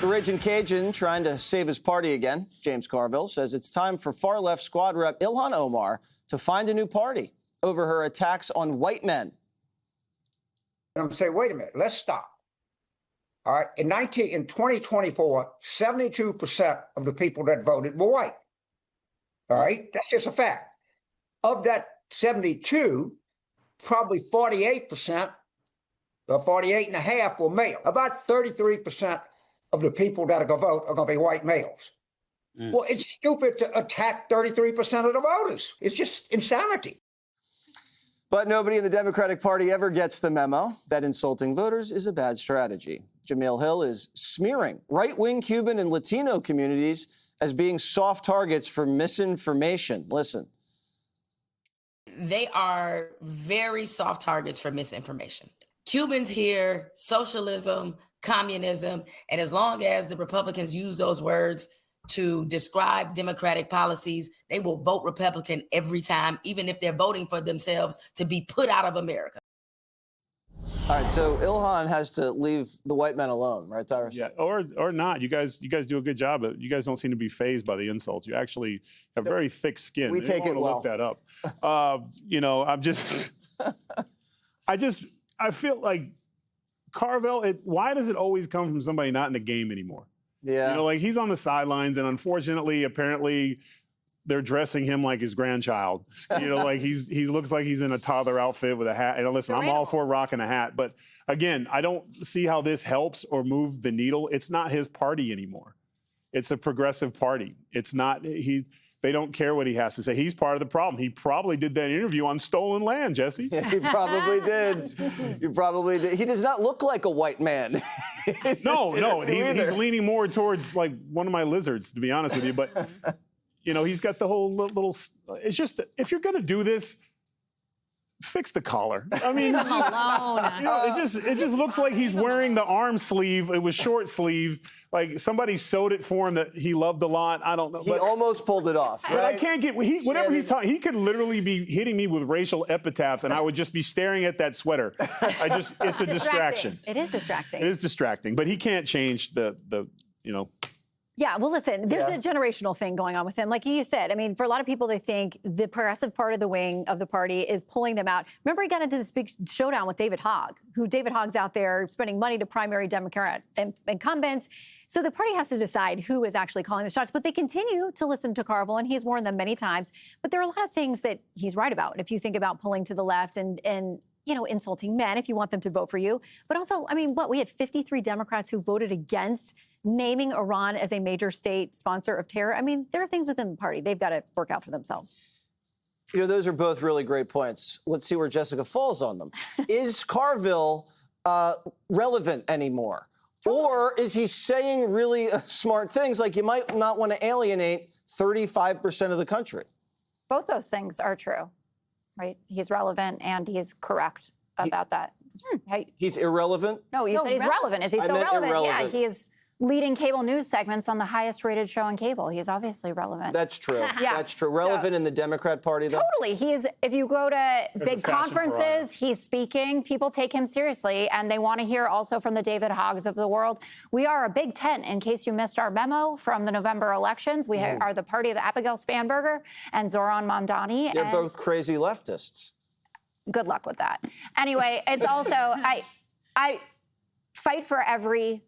The Raging Cajun trying to save his party again. James Carville says it's time for far-left squad rep Ilhan Omar to find a new party over her attacks on white men. And I'm saying, wait a minute, let's stop. All right, in 2024, 72% of the people that voted were white. All right, that's just a fact. Of that 72, probably 48% or 48.5% were male. About 33% of the people that are going to vote are going to be white males. Well, it's stupid to attack 33% of the voters. It's just insanity. But nobody in the Democratic Party ever gets the memo that insulting voters is a bad strategy. Jamil Hill is smearing right-wing Cuban and Latino communities as being soft targets for misinformation. Listen. They are very soft targets for misinformation. Cubans hear socialism, communism, and as long as the Republicans use those words to describe Democratic policies, they will vote Republican every time, even if they're voting for themselves to be put out of America. All right, so Ilhan has to leave the white men alone, right, Tyrus? Yeah, or not. You guys do a good job, but you guys don't seem to be fazed by the insults. You actually have very thick skin. We take it well. Look that up. I feel like Carville. Why does it always come from somebody not in the game anymore? Yeah. Like he's on the sidelines, and unfortunately, apparently, they're dressing him like his grandchild. Like he looks like he's in a toddler outfit with a hat. And listen, I'm all for rocking a hat, but again, I don't see how this helps or move the needle. It's not his party anymore. It's a progressive party. It's not they don't care what he has to say. He's part of the problem. He probably did that interview on stolen land, Jesse. Yeah, he probably did. You probably did. He does not look like a white man. No. He's leaning more towards like one of my lizards, to be honest with you. But, he's got the whole little, it's just, if you're going to do this, fix the collar. I mean, it just looks like he's wearing the arm sleeve. It was short sleeve. Like somebody sewed it for him that he loved a lot. I don't know. He almost pulled it off, right? But I can't get whatever he's talking. He could literally be hitting me with racial epitaphs, and I would just be staring at that sweater. It's a distraction. It is distracting. It is distracting, but he can't change the. Yeah, well, listen, there's a generational thing going on with him. Like you said, I mean, for a lot of people, they think the progressive part of the wing of the party is pulling them out. Remember, he got into this big showdown with David Hogg, David Hogg's out there spending money to primary Democrat incumbents. So the party has to decide who is actually calling the shots. But they continue to listen to Carville, and he's warned them many times. But there are a lot of things that he's right about. If you think about pulling to the left and insulting men if you want them to vote for you. But also, I mean, we had 53 Democrats who voted against naming Iran as a major state sponsor of terror. I mean, there are things within the party they've got to work out for themselves. Those are both really great points. Let's see where Jessica falls on them. Is Carville relevant anymore? Or is he saying really smart things like you might not want to alienate 35% of the country? Both those things are true, right? He's relevant and he's correct about that. He's irrelevant? No, you said he's relevant. Is he still relevant? Irrelevant. Yeah, he's leading cable news segments on the highest rated show on cable. He's obviously relevant. That's true. That's true. Relevant in the Democrat Party, though? Totally. If you go to big conferences, he's speaking. People take him seriously, and they want to hear also from the David Hoggs of the world. We are a big tent, in case you missed our memo from the November elections. We are the party of Abigail Spanberger and Zoran Mamdani. They're both crazy leftists. Good luck with that. Anyway, it's also, I fight for every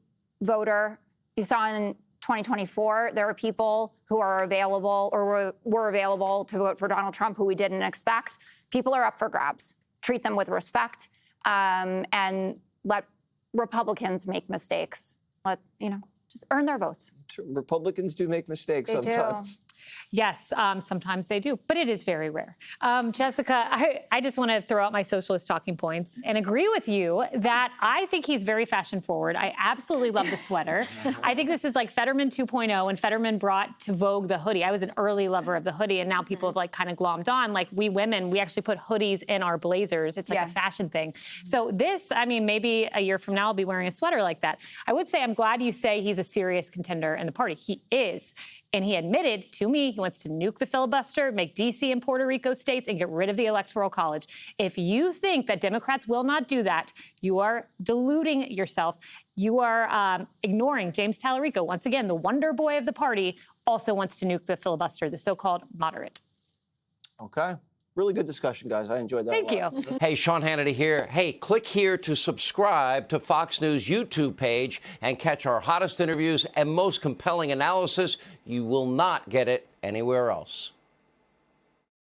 voter. You saw in 2024, there were people who are available or were available to vote for Donald Trump who we didn't expect. People are up for grabs. Treat them with respect and let Republicans make mistakes. Just earn their votes. Republicans do make mistakes sometimes. Yes, sometimes they do, but it is very rare. Jessica, I just want to throw out my socialist talking points and agree with you that I think he's very fashion forward. I absolutely love the sweater. I think this is like Fetterman 2.0 when Fetterman brought to Vogue the hoodie. I was an early lover of the hoodie, and now people have kind of glommed on. Like we women, we actually put hoodies in our blazers. It's like a fashion thing. So this, maybe a year from now I'll be wearing a sweater like that. I would say I'm glad you say he's a serious contender in the party. He is. And he admitted to me he wants to nuke the filibuster, make D.C. and Puerto Rico states, and get rid of the Electoral College. If you think that Democrats will not do that, you are deluding yourself. you are ignoring James Tallarico. Once again, the wonder boy of the party also wants to nuke the filibuster, the so-called moderate. Okay. Really good discussion, guys. I enjoyed that. Thank a lot. you. Hey, Sean Hannity here. Hey, click here to subscribe to Fox News YouTube page and catch our hottest interviews and most compelling analysis. You will not get it anywhere else.